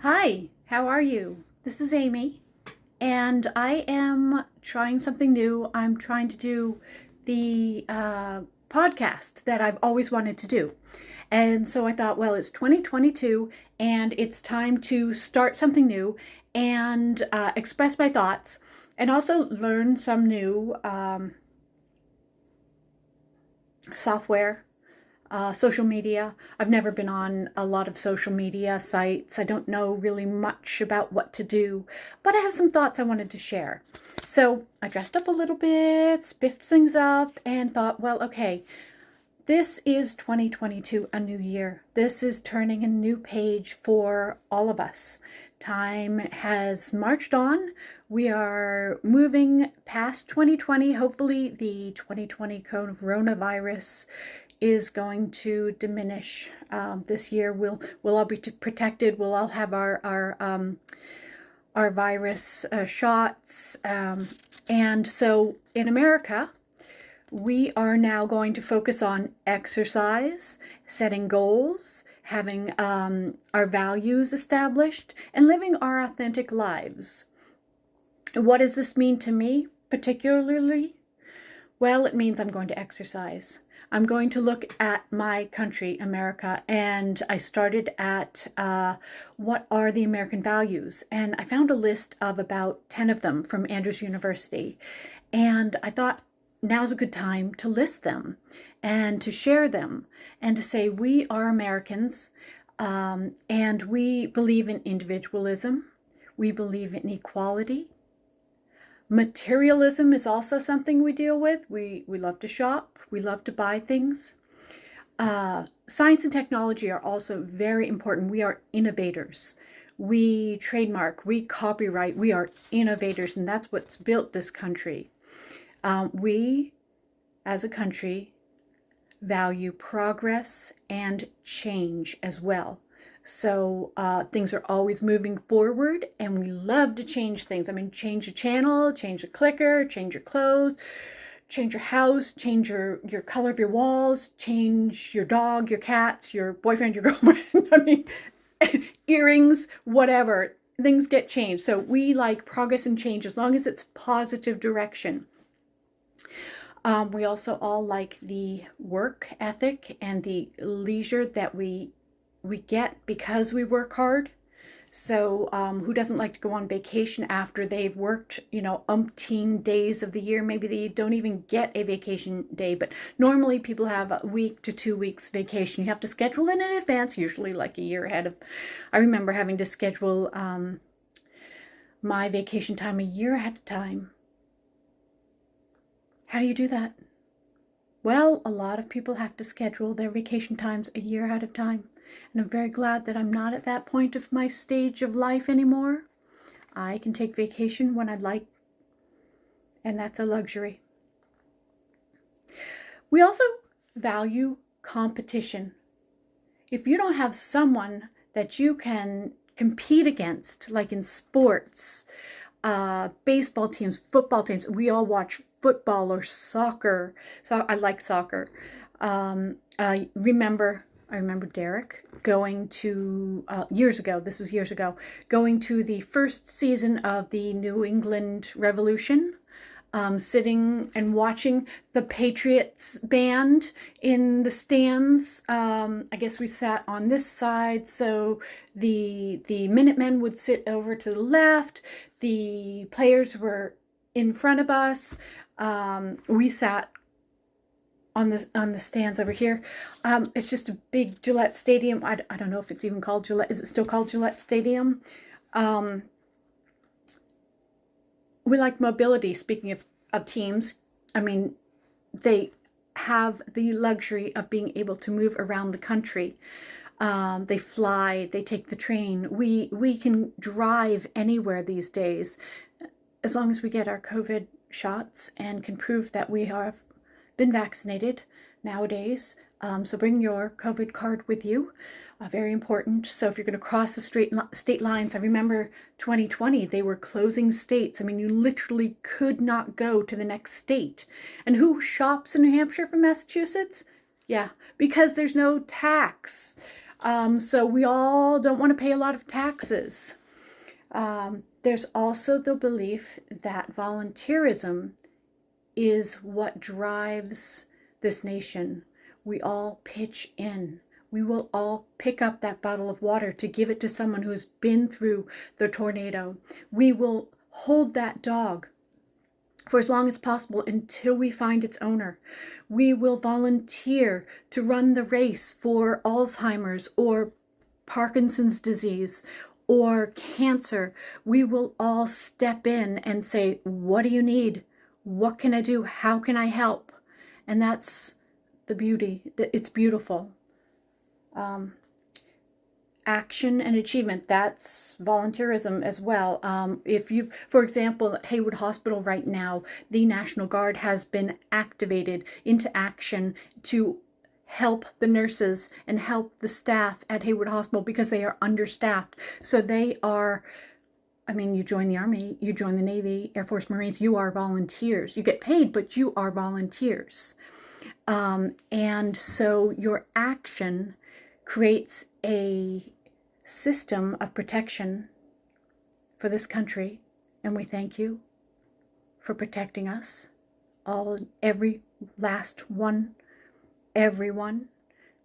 Hi, how are you? This is Amy, and I am trying something new. I'm trying to do the podcast that I've always wanted to do. And so I thought, well, it's 2022 and it's time to start something new and express my thoughts and also learn some new software, social media. I've never been on a lot of social media sites. I don't know really much about what to do, but I have some thoughts I wanted to share. So I dressed up a little bit, spiffed things up, and thought, well, okay, this is 2022, a new year. This is turning a new page for all of us. Time has marched on. We are moving past 2020. Hopefully, the 2020 coronavirus is going to diminish this year. We'll all be protected. We'll all have our virus shots, and so in America, we are now going to focus on exercise, setting goals, having our values established, and living our authentic lives. What does this mean to me particularly? Well, it means I'm going to exercise. I'm going to look at my country, America, and I started at what are the American values? And I found a list of about 10 of them from Andrews University. And I thought now's a good time to list them and to share them and to say we are Americans, and we believe in individualism. We believe in equality. Materialism is also something we deal with. We love to shop. We love to buy things. Science and technology are also very important. We are innovators. We trademark, we copyright, we are innovators, and that's what's built this country. We, as a country, value progress and change as well. So things are always moving forward, and we love to change things. I mean, change the channel, change the clicker, change your clothes, change your house, change your color of your walls, change your dog, your cats, your boyfriend, your girlfriend. I mean, earrings, whatever. Things get changed. So we like progress and change as long as it's positive direction. We also all like the work ethic and the leisure that we get because we work hard. So who doesn't like to go on vacation after they've worked, umpteen days of the year? Maybe they don't even get a vacation day, but normally people have a week to 2 weeks vacation. You have to schedule it in advance, usually like a year ahead of. I remember having to schedule my vacation time a year ahead of time. How do you do that? Well, a lot of people have to schedule their vacation times a year ahead of time. And I'm very glad that I'm not at that point of my stage of life anymore. I can take vacation when I'd like, and that's a luxury. We also value competition. If you don't have someone that you can compete against, like in sports, baseball teams, football teams, we all watch football or soccer. So I like soccer. I remember Derek going to, years ago, this was years ago, going to the first season of the New England Revolution, sitting and watching the Patriots band in the stands. I guess we sat on this side, so the Minutemen would sit over to the left. The players were in front of us. We sat on the stands over here. It's just a big Gillette Stadium. I don't know if it's even called Gillette. Is it still called Gillette Stadium? We like mobility. Speaking of teams, I mean, they have the luxury of being able to move around the country. They fly, they take the train. We can drive anywhere these days as long as we get our COVID shots and can prove that we have been vaccinated nowadays. So bring your COVID card with you. Very important. So if you're going to cross the state lines, I remember 2020, they were closing states. I mean, you literally could not go to the next state. And who shops in New Hampshire from Massachusetts? Yeah, because there's no tax. So we all don't want to pay a lot of taxes. There's also the belief that volunteerism is what drives this nation. We all pitch in. We will all pick up that bottle of water to give it to someone who has been through the tornado. We will hold that dog for as long as possible until we find its owner. We will volunteer to run the race for Alzheimer's or Parkinson's disease or cancer. We will all step in and say, what do you need? What can I do? How can I help? And that's the beauty. It's beautiful. Action and achievement, that's volunteerism as well. If you, for example, at Haywood Hospital right now, the National Guard has been activated into action to help the nurses and help the staff at Haywood Hospital because they are understaffed. So they are, I mean, you join the Army, you join the Navy, Air Force, Marines, you are volunteers. You get paid, but you are volunteers. And so your action creates a system of protection for this country, and we thank you for protecting us, every last one, everyone,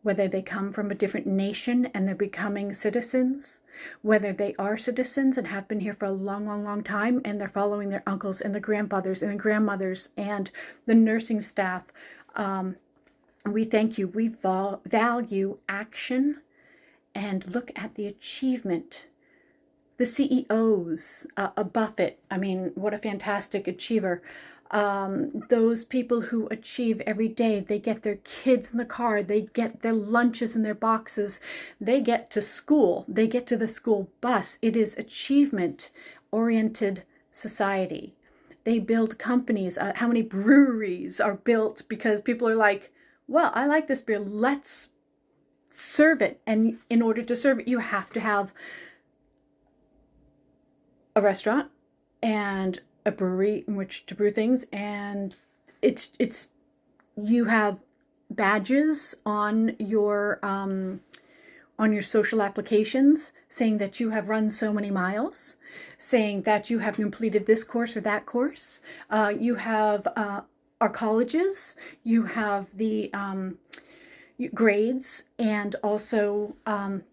whether they come from a different nation and they're becoming citizens, whether they are citizens and have been here for a long, long, long time and they're following their uncles and their grandfathers and their grandmothers and the nursing staff. We thank you. We value action and look at the achievement. The CEOs, Buffett, I mean, what a fantastic achiever. Those people who achieve every day, they get their kids in the car, they get their lunches in their boxes, they get to school, they get to the school bus. It is achievement-oriented society. They build companies. How many breweries are built because people are like, well, I like this beer, let's serve it. And in order to serve it, you have to have a restaurant and a brewery in which to brew things, and you have badges on your social applications saying that you have run so many miles, saying that you have completed this course or that course. You have our colleges, you have the grades, and also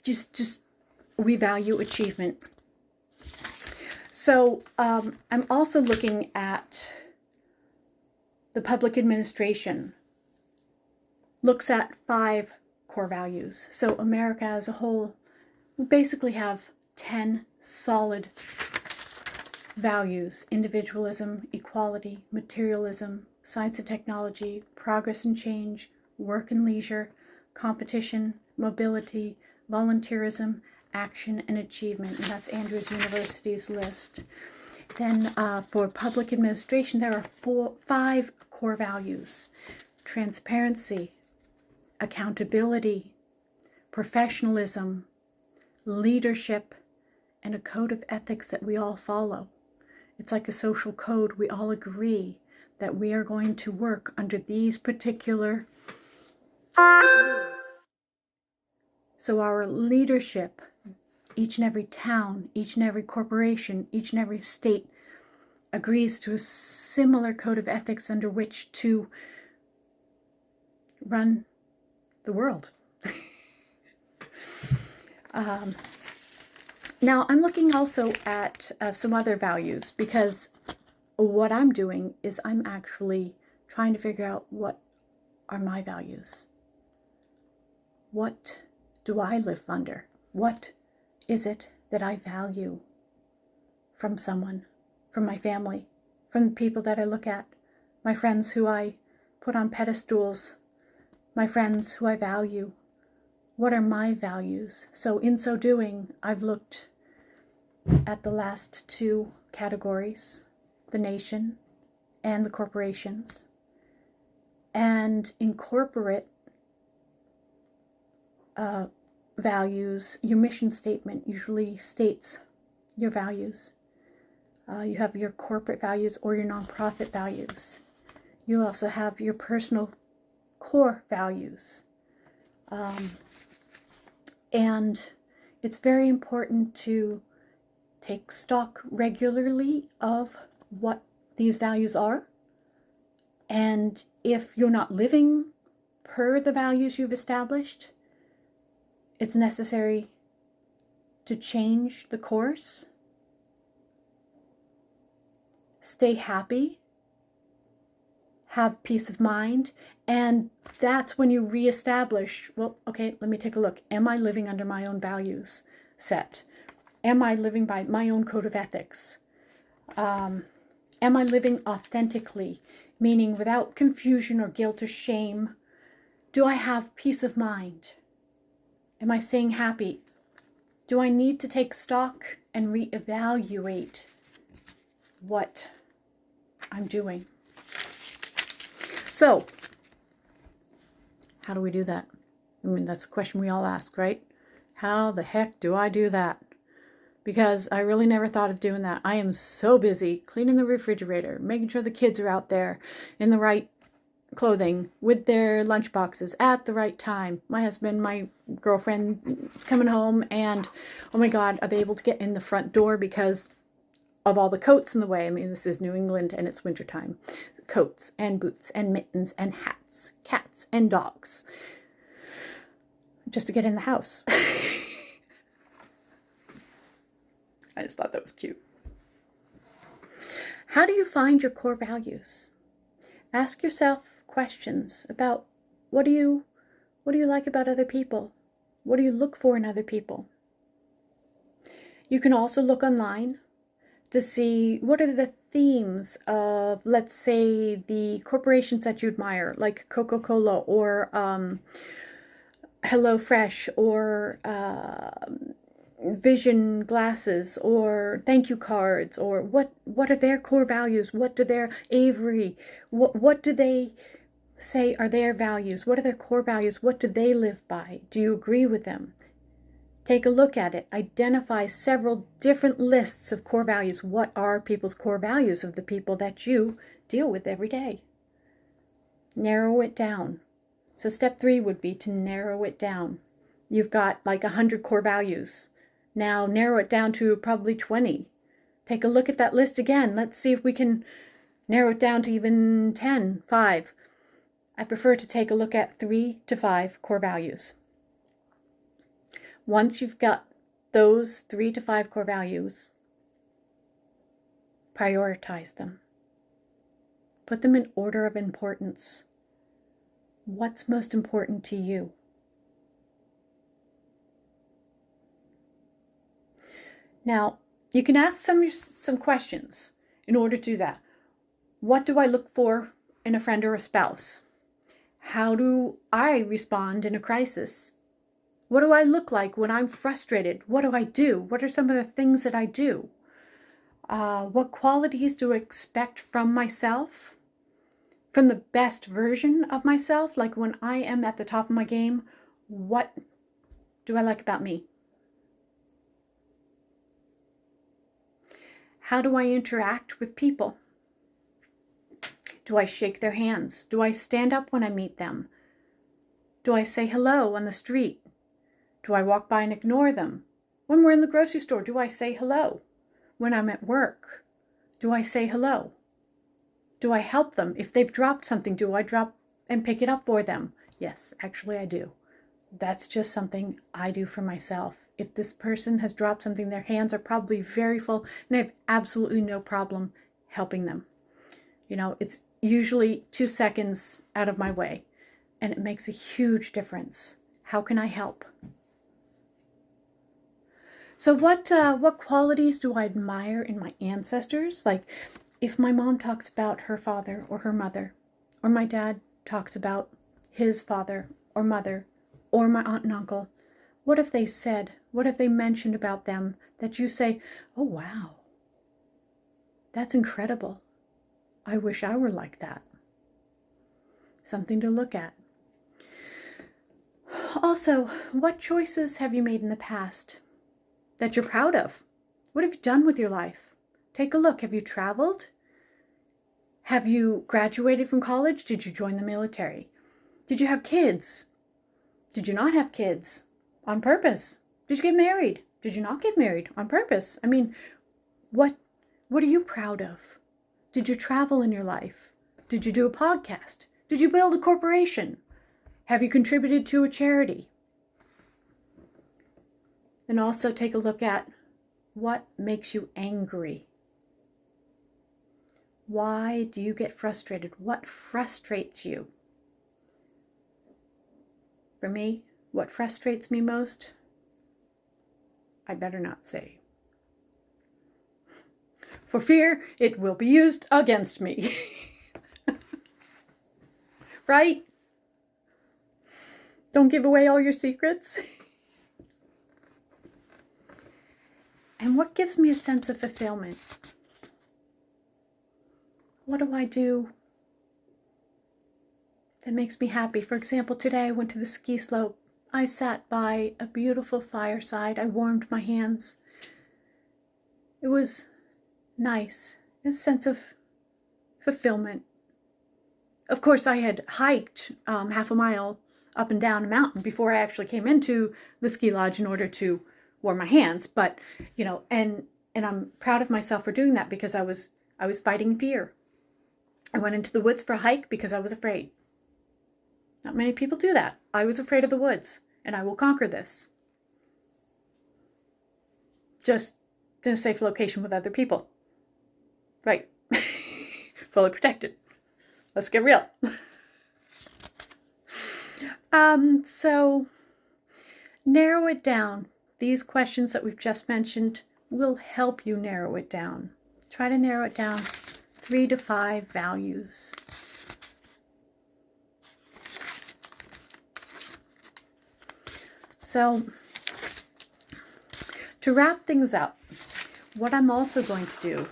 just we value achievement. So I'm also looking at the public administration. Looks at 5 core values. So America as a whole, we basically have 10 solid values: individualism, equality, materialism, science and technology, progress and change, work and leisure, competition, mobility, volunteerism, action and achievement. And that's Andrews University's list. Then for public administration, there are 5 core values: transparency, accountability, professionalism, leadership, and a code of ethics that we all follow. It's like a social code. We all agree that we are going to work under these particular rules. So our leadership, each and every town, each and every corporation, each and every state agrees to a similar code of ethics under which to run the world. Now, I'm looking also at some other values, because what I'm doing is I'm actually trying to figure out what are my values. What do I live under? What is it that I value from someone, from my family, from the people that I look at, my friends who I put on pedestals, my friends who I value? What are my values? So in so doing, I've looked at the last 2 categories, the nation and the corporations, and in corporate values, your mission statement usually states your values. You have your corporate values or your nonprofit values. You also have your personal core values. And it's very important to take stock regularly of what these values are. And if you're not living per the values you've established, it's necessary to change the course. Stay happy, have peace of mind, and that's when you reestablish, well, okay, let me take a look. Am I living under my own values set? Am I living by my own code of ethics? Am I living authentically, meaning without confusion or guilt or shame? Do I have peace of mind? Am I staying happy? Do I need to take stock and reevaluate what I'm doing? So, how do we do that? I mean, that's a question we all ask, right? How the heck do I do that? Because I really never thought of doing that. I am so busy cleaning the refrigerator, making sure the kids are out there in the right clothing with their lunch boxes at the right time. My husband, my girlfriend coming home, and oh my God, are they able to get in the front door because of all the coats in the way? I mean, this is New England and it's wintertime. Coats and boots and mittens and hats, cats and dogs, just to get in the house. I just thought that was cute. How do you find your core values? Ask yourself questions about what do you like about other people? What do you look for in other people? You can also look online to see what are the themes of, let's say, the corporations that you admire, like Coca-Cola or HelloFresh or Vision glasses or thank you cards, or what are their core values? What do their Avery, what do they say are their values? What are their core values? What do they live by? Do you agree with them? Take a look at it. Identify several different lists of core values. What are people's core values of the people that you deal with every day? Narrow it down. So step 3 would be to narrow it down. You've got like 100 core values. Now narrow it down to probably 20. Take a look at that list again. Let's see if we can narrow it down to even 10, 5. I prefer to take a look at 3 to 5 core values. Once you've got those 3 to 5 core values, prioritize them. Put them in order of importance. What's most important to you? Now, you can ask some questions in order to do that. What do I look for in a friend or a spouse? How do I respond in a crisis? What do I look like when I'm frustrated? What do I do? What are some of the things that I do? What qualities do I expect from myself? From the best version of myself? Like when I am at the top of my game, what do I like about me? How do I interact with people? Do I shake their hands? Do I stand up when I meet them? Do I say hello on the street? Do I walk by and ignore them? When we're in the grocery store, do I say hello? When I'm at work, do I say hello? Do I help them? If they've dropped something, do I drop and pick it up for them? Yes, actually I do. That's just something I do for myself. If this person has dropped something, their hands are probably very full, and I have absolutely no problem helping them. You know, it's usually 2 seconds out of my way, and it makes a huge difference. How can I help? So what qualities do I admire in my ancestors? Like if my mom talks about her father or her mother, or my dad talks about his father or mother, or my aunt and uncle, what have they said? What have they mentioned about them that you say, oh wow, that's incredible. I wish I were like that. Something to look at. Also, what choices have you made in the past that you're proud of? What have you done with your life? Take a look. Have you traveled? Have you graduated from college? Did you join the military? Did you have kids? Did you not have kids? On purpose. Did you get married? Did you not get married? On purpose. I mean, what are you proud of? Did you travel in your life? Did you do a podcast? Did you build a corporation? Have you contributed to a charity? And also take a look at what makes you angry. Why do you get frustrated? What frustrates you? For me, what frustrates me most, I better not say. For fear it will be used against me. Right? Don't give away all your secrets. And what gives me a sense of fulfillment? What do I do that makes me happy? For example, today I went to the ski slope. I sat by a beautiful fireside. I warmed my hands. It was nice. A sense of fulfillment. Of course, I had hiked half a mile up and down a mountain before I actually came into the ski lodge in order to warm my hands. But, you know, and I'm proud of myself for doing that because I was fighting fear. I went into the woods for a hike because I was afraid. Not many people do that. I was afraid of the woods, and I will conquer this. Just in a safe location with other people. Right. Fully protected. Let's get real. So narrow it down. These questions that we've just mentioned will help you narrow it down. Try to narrow it down 3 to 5 values. So to wrap things up, what I'm also going to do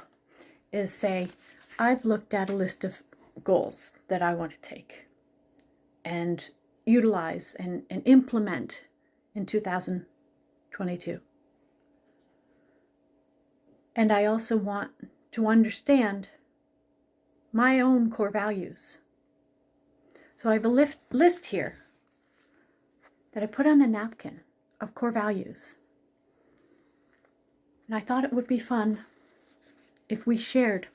is say, I've looked at a list of goals that I want to take and utilize and implement in 2022. And I also want to understand my own core values. So I have a list here that I put on a napkin of core values. And I thought it would be fun if we shared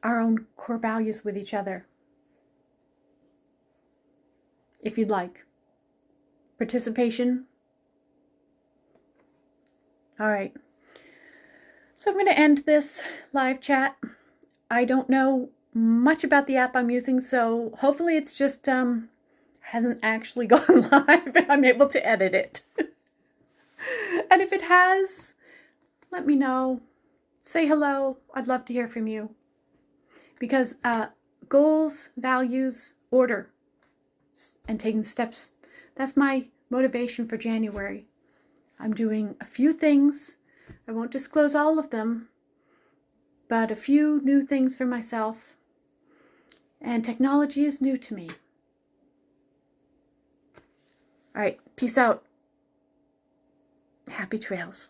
our own core values with each other. If you'd like. Participation. All right. So I'm going to end this live chat. I don't know much about the app I'm using, so hopefully it's just hasn't actually gone live and I'm able to edit it. And if it has, let me know. Say hello. I'd love to hear from you. Because goals, values, order, and taking steps, that's my motivation for January. I'm doing a few things. I won't disclose all of them, but a few new things for myself. And technology is new to me. All right, peace out. Happy trails.